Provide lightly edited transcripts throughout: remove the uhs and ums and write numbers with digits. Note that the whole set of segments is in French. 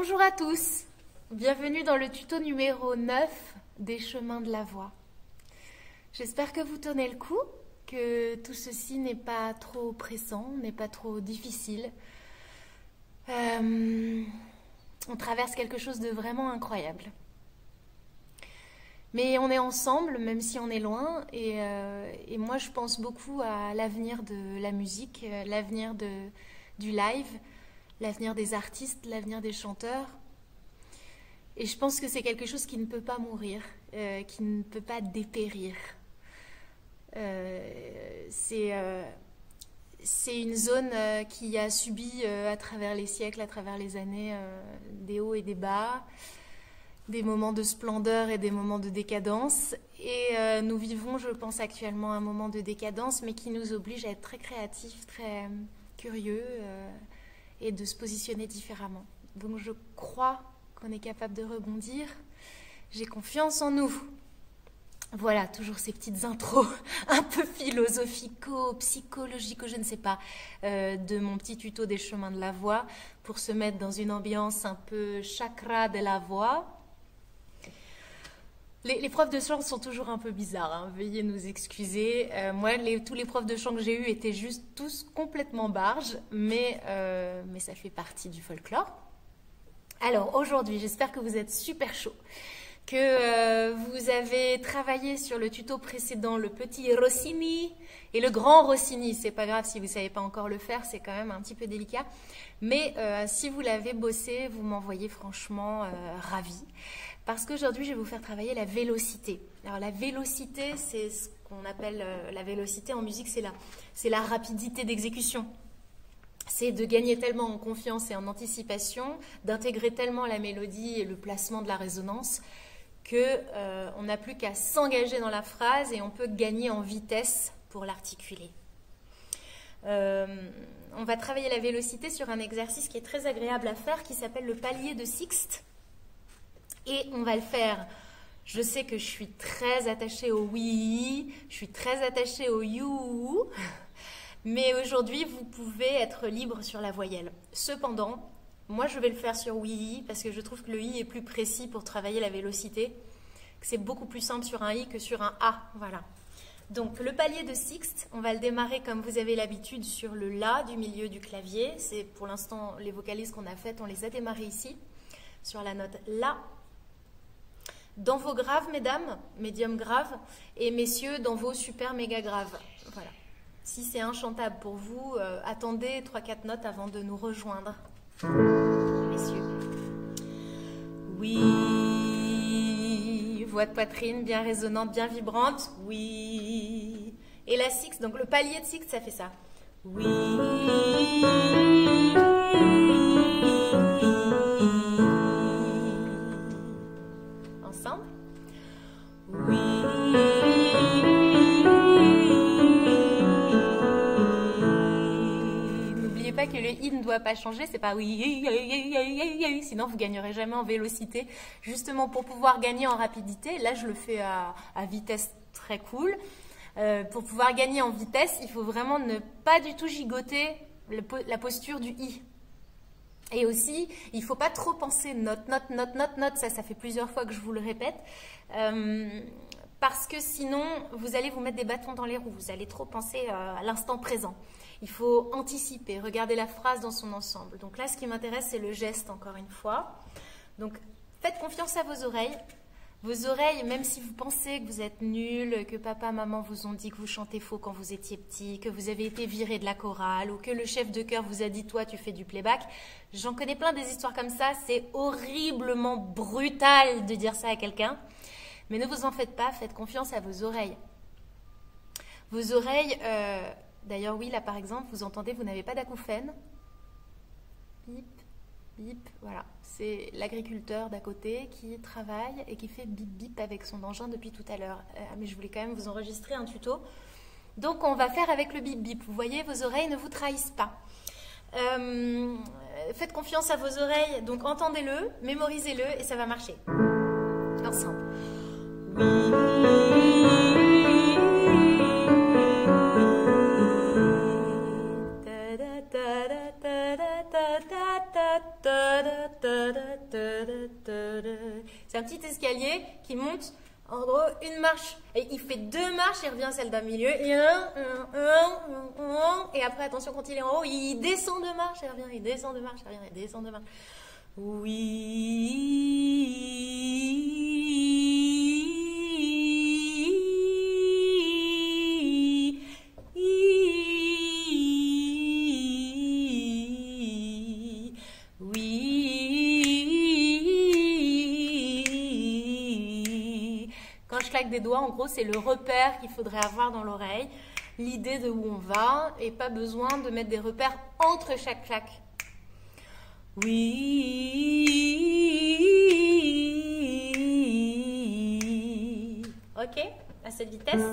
Bonjour à tous, bienvenue dans le tuto numéro 9 des chemins de la voix. J'espère que vous tenez le coup, que tout ceci n'est pas trop pressant, n'est pas trop difficile. On traverse quelque chose de vraiment incroyable. Mais on est ensemble, même si on est loin, et moi je pense beaucoup à l'avenir de la musique, l'avenir du live, l'avenir des artistes, l'avenir des chanteurs. Et je pense que c'est quelque chose qui ne peut pas mourir, qui ne peut pas dépérir. C'est une zone qui a subi à travers les siècles, à travers les années, des hauts et des bas, des moments de splendeur et des moments de décadence. Et nous vivons, je pense, actuellement un moment de décadence, mais qui nous oblige à être très créatifs, très curieux et de se positionner différemment. Donc je crois qu'on est capable de rebondir. J'ai confiance en nous. Voilà, toujours ces petites intros un peu philosophico, psychologico, je ne sais pas, de mon petit tuto des chemins de la voix pour se mettre dans une ambiance un peu chakra de la voix. Les profs de chant sont toujours un peu bizarres, hein, veuillez nous excuser. Moi, tous les profs de chant que j'ai eus étaient juste tous complètement barges, mais ça fait partie du folklore. Alors aujourd'hui, j'espère que vous êtes super chaud, que vous avez travaillé sur le tuto précédent, le petit Rossini et le grand Rossini. C'est pas grave si vous ne savez pas encore le faire, c'est quand même un petit peu délicat. Mais si vous l'avez bossé, vous m'envoyez franchement ravi. Parce qu'aujourd'hui, je vais vous faire travailler la vélocité. Alors la vélocité, c'est ce qu'on appelle la vélocité en musique, c'est la rapidité d'exécution. C'est de gagner tellement en confiance et en anticipation, d'intégrer tellement la mélodie et le placement de la résonance qu'on n'a plus qu'à s'engager dans la phrase et on peut gagner en vitesse pour l'articuler. On va travailler la vélocité sur un exercice qui est très agréable à faire, qui s'appelle le palier de Sixte. Et on va le faire. Je sais que je suis très attachée au oui, je suis très attachée au you, mais aujourd'hui, vous pouvez être libre sur la voyelle. Cependant, moi, je vais le faire sur oui, parce que je trouve que le i est plus précis pour travailler la vélocité. C'est beaucoup plus simple sur un i que sur un a. Voilà. Donc, le palier de Sixte, on va le démarrer comme vous avez l'habitude sur le la du milieu du clavier. C'est pour l'instant les vocalises qu'on a faites, on les a démarrées ici, sur la note la. Dans vos graves, mesdames, médium grave, et messieurs, dans vos super méga graves. Voilà. Si c'est inchantable pour vous, attendez 3-4 notes avant de nous rejoindre. Messieurs. Oui. Voix de poitrine bien résonante, bien vibrante. Oui. Et la sixte, donc le palier de sixte, ça fait ça. Oui. Ensemble. Oui. N'oubliez pas que le i ne doit pas changer, c'est pas oui, sinon vous gagnerez jamais en vélocité. Justement pour pouvoir gagner en rapidité, là je le fais à vitesse très cool. Pour pouvoir gagner en vitesse, il faut vraiment ne pas du tout gigoter la posture du i. Et aussi, il ne faut pas trop penser note, note, note, note, note, ça fait plusieurs fois que je vous le répète, parce que sinon, vous allez vous mettre des bâtons dans les roues, vous allez trop penser à l'instant présent. Il faut anticiper, regarder la phrase dans son ensemble. Donc là, ce qui m'intéresse, c'est le geste, encore une fois. Donc, faites confiance à vos oreilles. Vos oreilles, même si vous pensez que vous êtes nul, que papa, maman vous ont dit que vous chantez faux quand vous étiez petit, que vous avez été viré de la chorale, ou que le chef de chœur vous a dit « toi, tu fais du playback », j'en connais plein des histoires comme ça, c'est horriblement brutal de dire ça à quelqu'un. Mais ne vous en faites pas, faites confiance à vos oreilles. Vos oreilles, d'ailleurs oui, là par exemple, vous entendez, vous n'avez pas d'acouphène. Bip. Bip, voilà, c'est l'agriculteur d'à côté qui travaille et qui fait bip bip avec son engin depuis tout à l'heure. Mais je voulais quand même vous enregistrer un tuto. Donc on va faire avec le bip bip. Vous voyez, vos oreilles ne vous trahissent pas. Faites confiance à vos oreilles, donc entendez-le, mémorisez-le et ça va marcher. Ensemble. Oui. C'est un petit escalier qui monte, en gros, une marche. Et il fait 2 marches, il revient celle d'un milieu. Et après, attention, quand il est en haut, il descend 2 marches, il revient, il descend 2 marches, il revient, il descend 2 marches. Quand je claque des doigts, en gros, c'est le repère qu'il faudrait avoir dans l'oreille, l'idée de où on va, et pas besoin de mettre des repères entre chaque claque. Oui. Ok, à cette vitesse,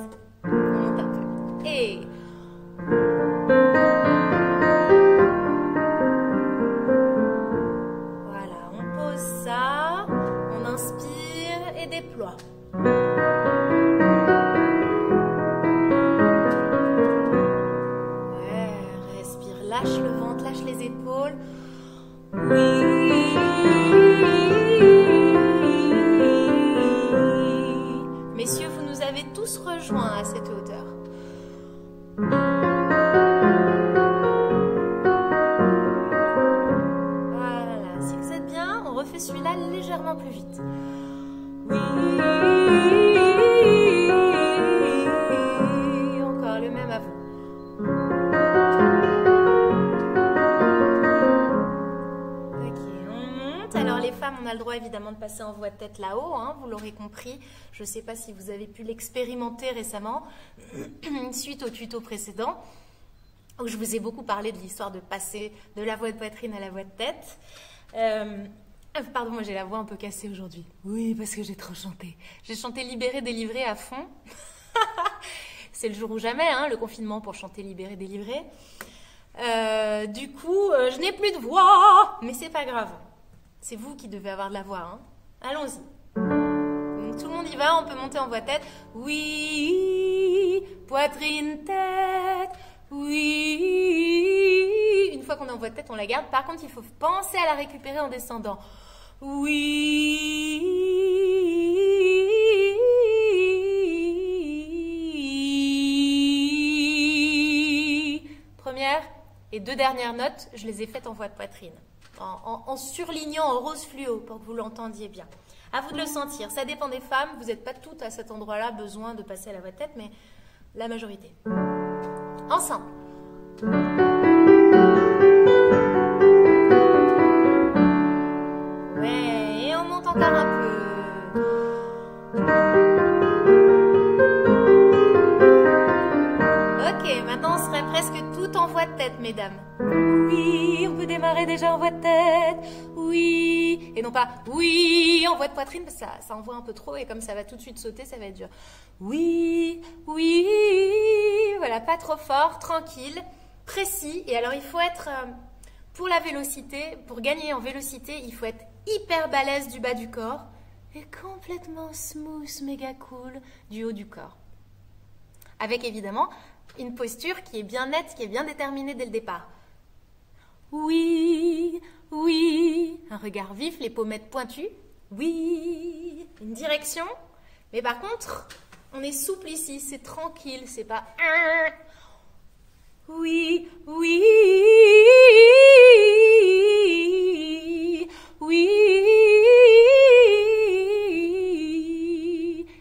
on monte un peu. Et voilà, on pose ça, on inspire et déploie. Ouais, respire, lâche le ventre, lâche les épaules. Oui. Messieurs, vous nous avez tous rejoints à cette hauteur. Voilà, si vous êtes bien, on refait celui-là légèrement plus vite. Oui. Encore le même à vous. Alors les femmes, on a le droit évidemment de passer en voix de tête là-haut, hein, vous l'aurez compris. Je ne sais pas si vous avez pu l'expérimenter récemment, suite au tuto précédent, où je vous ai beaucoup parlé de l'histoire de passer de la voix de poitrine à la voix de tête. Pardon, moi j'ai la voix un peu cassée aujourd'hui. Oui, parce que j'ai trop chanté. J'ai chanté Libéré, délivré à fond. C'est le jour ou jamais, hein, le confinement pour chanter Libéré, délivré. Du coup, je n'ai plus de voix, mais c'est pas grave. C'est vous qui devez avoir de la voix, hein. Allons-y. Donc tout le monde y va, on peut monter en voix tête. Oui, poitrine, tête, oui. Une fois qu'on est en voix tête, on la garde. Par contre, il faut penser à la récupérer en descendant. Oui. Première et 2 dernières notes, je les ai faites en voix de poitrine. En surlignant en rose fluo pour que vous l'entendiez bien. À vous de le sentir. Ça dépend des femmes. Vous n'êtes pas toutes à cet endroit-là besoin de passer à la voix de tête, mais la majorité. Ensemble. Ouais, et on monte encore un peu. Ok, maintenant on serait presque tout en voix de tête, mesdames. Oui, on peut démarrer déjà en voix de tête. Oui, et non pas oui en voix de poitrine parce que ça envoie un peu trop et comme ça va tout de suite sauter, ça va être dur. Oui, oui, voilà, pas trop fort, tranquille, précis. Et alors il faut être, pour la vélocité, pour gagner en vélocité, il faut être hyper balèze du bas du corps et complètement smooth, méga cool du haut du corps. Avec évidemment une posture qui est bien nette, qui est bien déterminée dès le départ. Oui, oui, un regard vif, les pommettes pointues. Oui, une direction. Mais par contre, on est souple ici, c'est tranquille, c'est pas... Oui, oui, oui.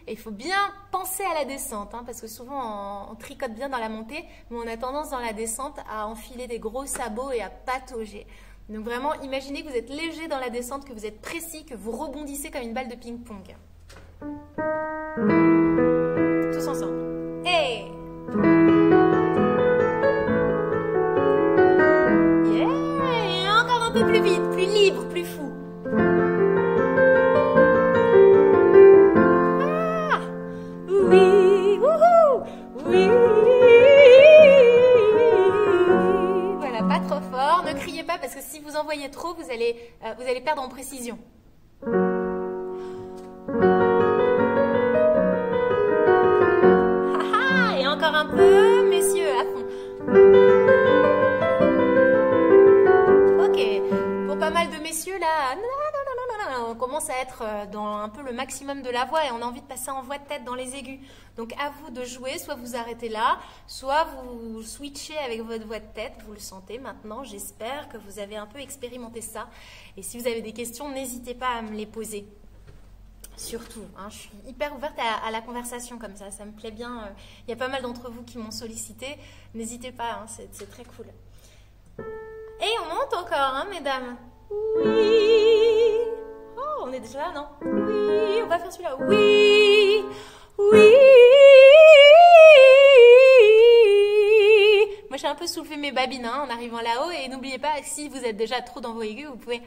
Et il faut bien penser à la descente, hein, parce que souvent on tricote bien dans la montée, mais on a tendance dans la descente à enfiler des gros sabots et à patauger. Donc vraiment, imaginez que vous êtes léger dans la descente, que vous êtes précis, que vous rebondissez comme une balle de ping-pong. Tous ensemble. Hey! Yeah! Et encore un peu plus vite, plus libre, plus fou. Oui, wouhou, oui. Voilà, pas trop fort. Ne criez pas parce que si vous envoyez trop, vous allez perdre en précision. Et encore un peu, messieurs, à fond. Ok, pour pas mal de messieurs. messieurs là, on commence à être dans un peu le maximum de la voix et on a envie de passer en voix de tête dans les aigus. Donc à vous de jouer, soit vous arrêtez là, soit vous switchez avec votre voix de tête, vous le sentez maintenant. J'espère que vous avez un peu expérimenté ça. Et si vous avez des questions, n'hésitez pas à me les poser. Surtout, hein, je suis hyper ouverte à la conversation comme ça me plaît bien. Il y a pas mal d'entre vous qui m'ont sollicité. N'hésitez pas, hein, c'est très cool. Et on monte encore, hein, mesdames. Oui. Oh, on est déjà là, non? Oui, on va faire celui-là. Oui, oui. Moi, j'ai un peu soulevé mes babines hein, en arrivant là-haut. Et n'oubliez pas, si vous êtes déjà trop dans vos aigus, vous pouvez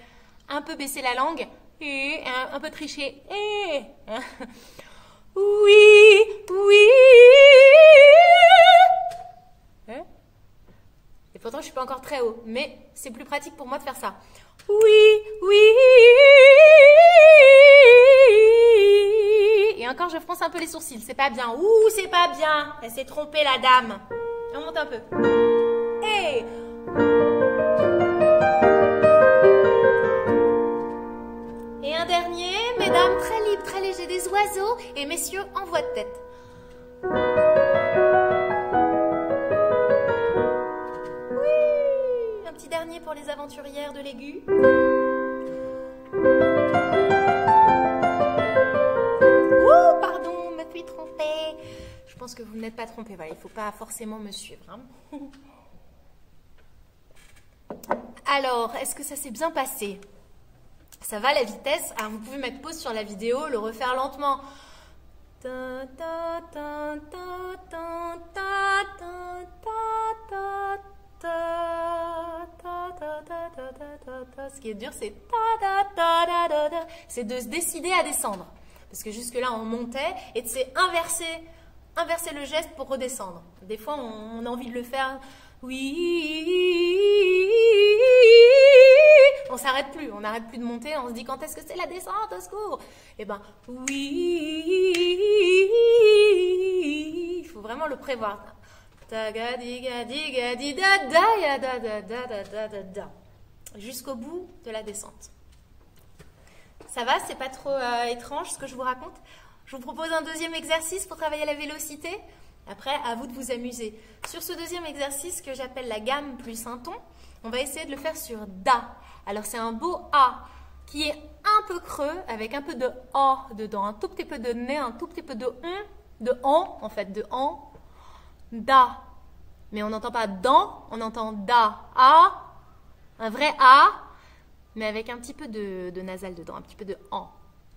un peu baisser la langue. Et un peu tricher. Et oui, oui. Hein? Et pourtant, je suis pas encore très haut, mais c'est plus pratique pour moi de faire ça. Oui, oui. Et encore, je fronce un peu les sourcils. C'est pas bien. Ouh, c'est pas bien. Elle s'est trompée, la dame. On monte un peu. Hey. Et un dernier, mesdames, très libre, très léger, des oiseaux. Et messieurs, en voix de tête. Oui. Un petit dernier pour les aventurières de l'aigu. Ouh, pardon, me suis trompée. Je pense que vous n'êtes pas trompée. Voilà, il ne faut pas forcément me suivre. Hein. Alors, est-ce que ça s'est bien passé? Ça va la vitesse? Alors, vous pouvez mettre pause sur la vidéo, le refaire lentement. Ce qui est dur, c'est de se décider à descendre. Parce que jusque-là, on montait et de inverser le geste pour redescendre. Des fois, on a envie de le faire. Oui. On s'arrête plus, on n'arrête plus de monter, on se dit quand est-ce que c'est la descente, au secours? Eh ben, oui. Il faut vraiment le prévoir. Jusqu'au bout de la descente. Ça va, c'est pas trop étrange ce que je vous raconte? Je vous propose un deuxième exercice pour travailler la vélocité. Après, à vous de vous amuser. Sur ce deuxième exercice que j'appelle la gamme plus un ton, on va essayer de le faire sur Da. Alors, c'est un beau A qui est un peu creux, avec un peu de O dedans, un tout petit peu de nez, un tout petit peu de on, en fait, de on, Da. Mais on n'entend pas dans, on entend Da. A, un vrai A, mais avec un petit peu de nasal dedans, un petit peu de en.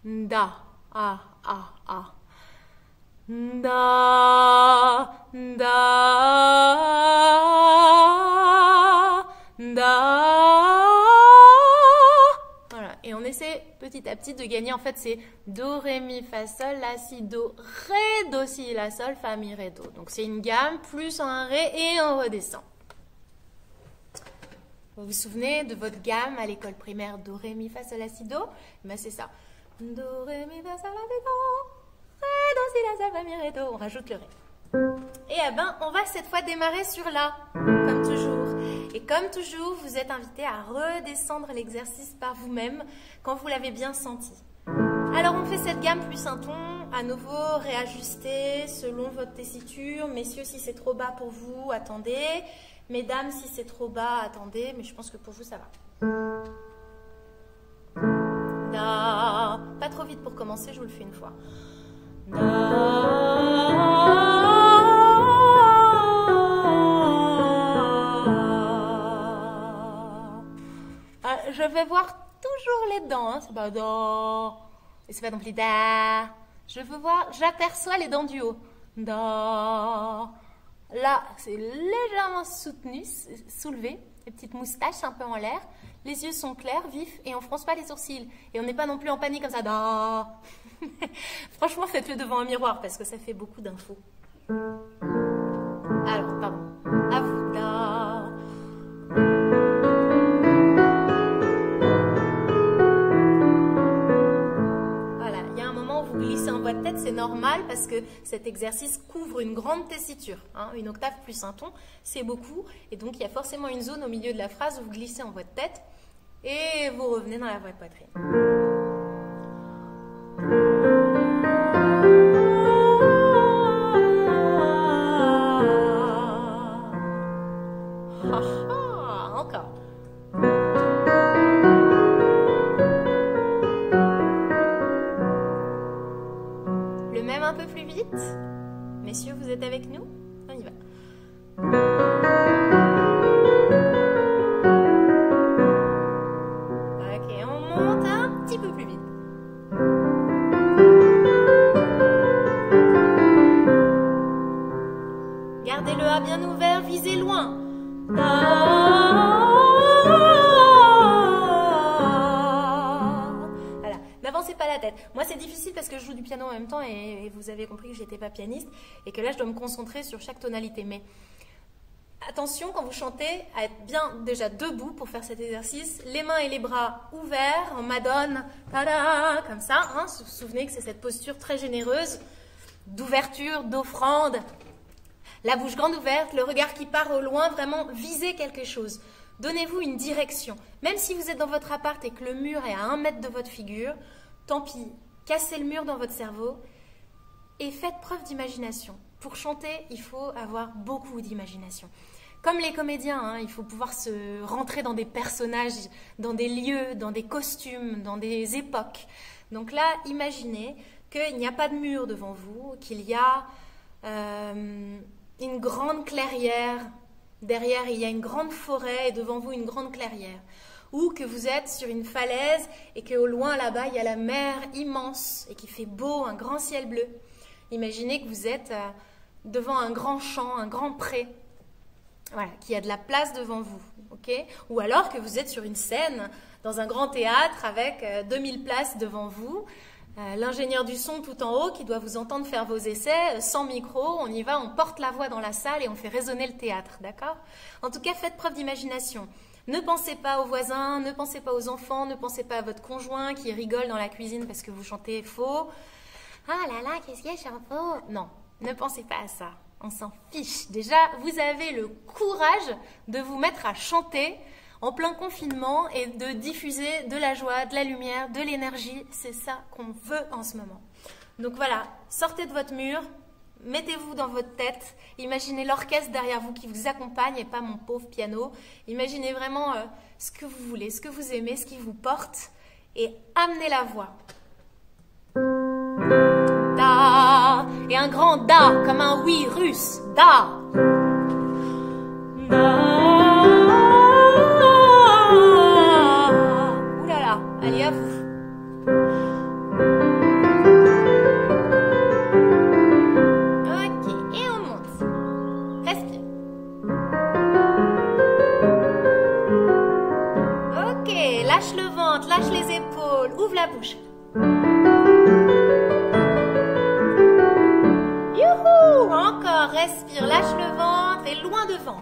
Da, A, A, A. Da, da, da. Voilà. Et on essaie petit à petit de gagner. En fait, c'est do, ré, mi, fa, sol, la, si, do, ré, do, si, la, sol, fa, mi, ré, do. Donc, c'est une gamme plus un ré et on redescend. Vous vous souvenez de votre gamme à l'école primaire do, ré, mi, fa, sol, la, si, do? Ben, c'est ça. Do, ré, mi, fa, sol, la, si, do. Ré, do, si, la, sol, fa, mi, ré, do. On rajoute le ré. Et on va cette fois démarrer sur la, comme toujours. Et comme toujours, vous êtes invité à redescendre l'exercice par vous-même quand vous l'avez bien senti. Alors, on fait cette gamme plus un ton, à nouveau réajuster selon votre tessiture. Messieurs, si c'est trop bas pour vous, attendez. Mesdames, si c'est trop bas, attendez. Mais je pense que pour vous, ça va. Da. Pas trop vite pour commencer, je vous le fais une fois. Je vais voir toujours les dents, hein. C'est pas da, et c'est pas non plus da. Je veux voir, j'aperçois les dents du haut. Da. Là, c'est légèrement soutenu, soulevé, les petites moustaches un peu en l'air. Les yeux sont clairs, vifs, et on fronce pas les sourcils. Et on n'est pas non plus en panique comme ça. Da. Franchement, faites-le devant un miroir parce que ça fait beaucoup d'infos. Alors, pardon. À vous. Da. Voilà, il y a un moment où vous glissez en voix de tête, c'est normal parce que cet exercice couvre une grande tessiture. Hein, une octave plus un ton, c'est beaucoup. Et donc, il y a forcément une zone au milieu de la phrase où vous glissez en voix de tête. Et vous revenez dans la voix de poitrine. Encore. Le même un peu plus vite. Messieurs, vous êtes avec nous? On y va. Ok, on monte un petit peu plus vite. Gardez le A bien ouvert, visez loin. Voilà, n'avancez pas la tête. Moi, c'est difficile parce que je joue du piano en même temps et vous avez compris que je n'étais pas pianiste et que là, je dois me concentrer sur chaque tonalité. Mais attention, quand vous chantez, à être bien déjà debout pour faire cet exercice, les mains et les bras ouverts en Madone, tada, comme ça. Hein, vous vous souvenez que c'est cette posture très généreuse d'ouverture, d'offrande. La bouche grande ouverte, le regard qui part au loin, vraiment visez quelque chose. Donnez-vous une direction. Même si vous êtes dans votre appart et que le mur est à 1 mètre de votre figure, tant pis, cassez le mur dans votre cerveau et faites preuve d'imagination. Pour chanter, il faut avoir beaucoup d'imagination. Comme les comédiens, hein, il faut pouvoir se rentrer dans des personnages, dans des lieux, dans des costumes, dans des époques. Donc là, imaginez qu'il n'y a pas de mur devant vous, qu'il y a une grande clairière, derrière il y a une grande forêt et devant vous une grande clairière. Ou que vous êtes sur une falaise et qu'au loin là-bas il y a la mer immense et qu'il fait beau, un grand ciel bleu. Imaginez que vous êtes devant un grand champ, un grand pré, voilà, qu'il y a de la place devant vous. Okay, ou alors que vous êtes sur une scène dans un grand théâtre avec 2000 places devant vous. L'ingénieur du son tout en haut qui doit vous entendre faire vos essais, sans micro, on y va, on porte la voix dans la salle et on fait résonner le théâtre, d'accord? En tout cas, faites preuve d'imagination. Ne pensez pas aux voisins, ne pensez pas aux enfants, ne pensez pas à votre conjoint qui rigole dans la cuisine parce que vous chantez faux. Ah là là, qu'est-ce qu'il y a, je chante faux? Non, ne pensez pas à ça, on s'en fiche. Déjà, vous avez le courage de vous mettre à chanter en plein confinement et de diffuser de la joie, de la lumière, de l'énergie. C'est ça qu'on veut en ce moment. Donc voilà, sortez de votre mur, mettez-vous dans votre tête, imaginez l'orchestre derrière vous qui vous accompagne et pas mon pauvre piano. Imaginez vraiment ce que vous voulez, ce que vous aimez, ce qui vous porte et amenez la voix. Da, et un grand da comme un oui russe. Da. Da. Allez, à vous. Ok, et on monte. Respire. Ok, lâche le ventre, lâche les épaules, ouvre la bouche. Youhou! Encore, respire, lâche le ventre et loin devant.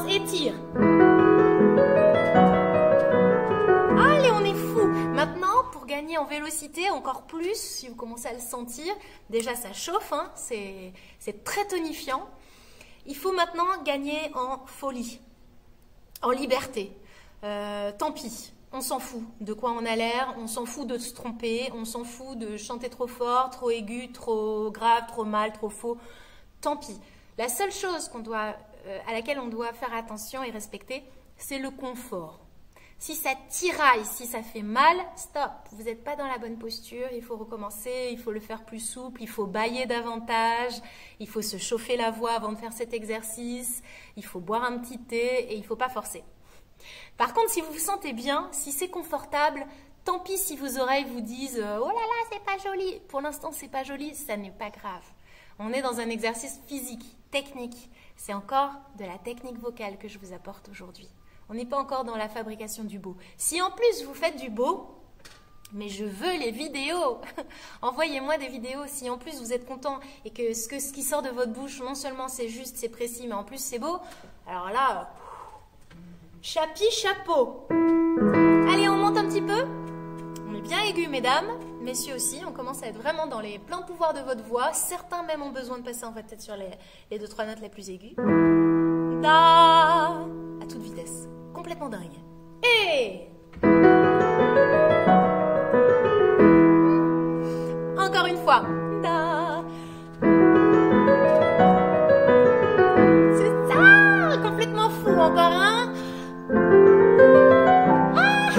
Étire. Allez, on est fou. Maintenant, pour gagner en vélocité encore plus, si vous commencez à le sentir, déjà ça chauffe, hein, c'est très tonifiant. Il faut maintenant gagner en folie, en liberté. Tant pis, on s'en fout de quoi on a l'air, on s'en fout de se tromper, on s'en fout de chanter trop fort, trop aigu, trop grave, trop mal, trop faux. Tant pis. La seule chose à laquelle on doit faire attention et respecter, c'est le confort. Si ça tiraille, si ça fait mal, stop, vous n'êtes pas dans la bonne posture, il faut recommencer, il faut le faire plus souple, il faut bâiller davantage, il faut se chauffer la voix avant de faire cet exercice, il faut boire un petit thé et il ne faut pas forcer. Par contre, si vous vous sentez bien, si c'est confortable, tant pis si vos oreilles vous disent « Oh là là, c'est pas joli ». Pour l'instant, c'est pas joli, ça n'est pas grave. On est dans un exercice physique, technique. C'est encore de la technique vocale que je vous apporte aujourd'hui. On n'est pas encore dans la fabrication du beau. Si en plus vous faites du beau, mais je veux les vidéos. Envoyez-moi des vidéos. Si en plus vous êtes content et que ce qui sort de votre bouche, non seulement c'est juste, c'est précis, mais en plus c'est beau, alors là, chapeau. Allez, on monte un petit peu. On est bien aigu, mesdames, messieurs aussi. On commence à être vraiment dans les pleins pouvoirs de votre voix. Certains même ont besoin de passer en fait peut-être sur les 2-3 notes les plus aiguës. Da, à toute vitesse, complètement dingue. Et encore une fois. Da. C'est ça, complètement fou. Encore un. Ah.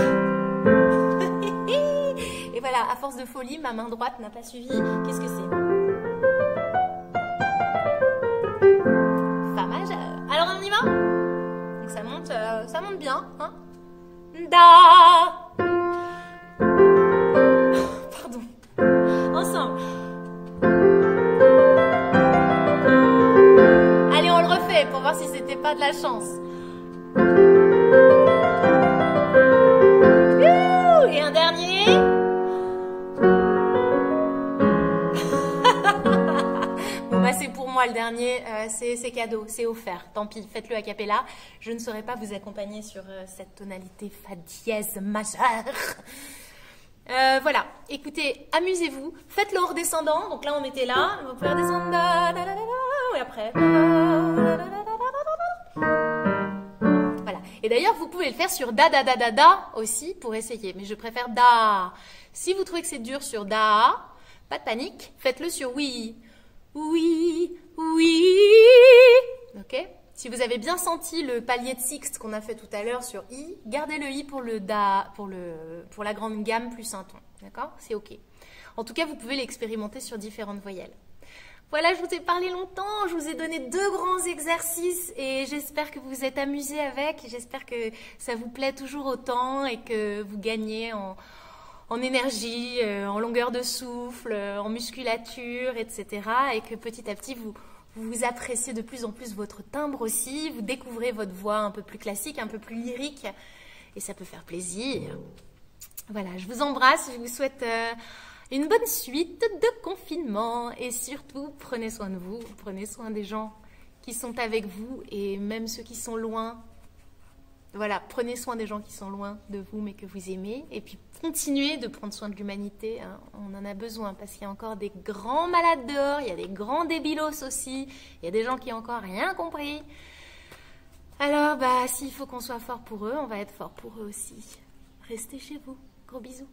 Et voilà, à force de folie, ma main droite n'a pas suivi. Qu'est-ce que c'est? Fa majeur. Alors on y va? Donc ça monte bien, hein? Da. Pardon. Ensemble. Allez, on le refait pour voir si c'était pas de la chance. Et un dernier. Bon bah c'est pour moi le dernier, c'est cadeau, c'est offert. Tant pis, faites-le a cappella. Je ne saurais pas vous accompagner sur cette tonalité fa dièse majeure. Voilà, écoutez, amusez-vous, faites-le en redescendant. Donc là on était là, vous pouvez redescendre da, da, da, da, da, et après da, da, da, da, da. Voilà. Et d'ailleurs vous pouvez le faire sur da da da da da aussi pour essayer, mais je préfère da. Si vous trouvez que c'est dur sur da, pas de panique, faites-le sur oui, oui, oui. Ok? Si vous avez bien senti le palier de sixte qu'on a fait tout à l'heure sur I, gardez le I pour le Da, pour la grande gamme plus un ton. D'accord? C'est OK. En tout cas, vous pouvez l'expérimenter sur différentes voyelles. Voilà, je vous ai parlé longtemps, je vous ai donné 2 grands exercices et j'espère que vous vous êtes amusés avec. J'espère que ça vous plaît toujours autant et que vous gagnez en énergie, en longueur de souffle, en musculature, etc. Et que petit à petit, vous appréciez de plus en plus votre timbre aussi, vous découvrez votre voix un peu plus classique, un peu plus lyrique, et ça peut faire plaisir. Voilà, je vous embrasse, je vous souhaite une bonne suite de confinement, et surtout, prenez soin de vous, prenez soin des gens qui sont avec vous, et même ceux qui sont loin. Voilà, prenez soin des gens qui sont loin de vous, mais que vous aimez, et puis continuez de prendre soin de l'humanité, hein. On en a besoin, parce qu'il y a encore des grands malades dehors, il y a des grands débilos aussi, il y a des gens qui n'ont encore rien compris. Alors, s'il faut qu'on soit fort pour eux, on va être fort pour eux aussi. Restez chez vous. Gros bisous.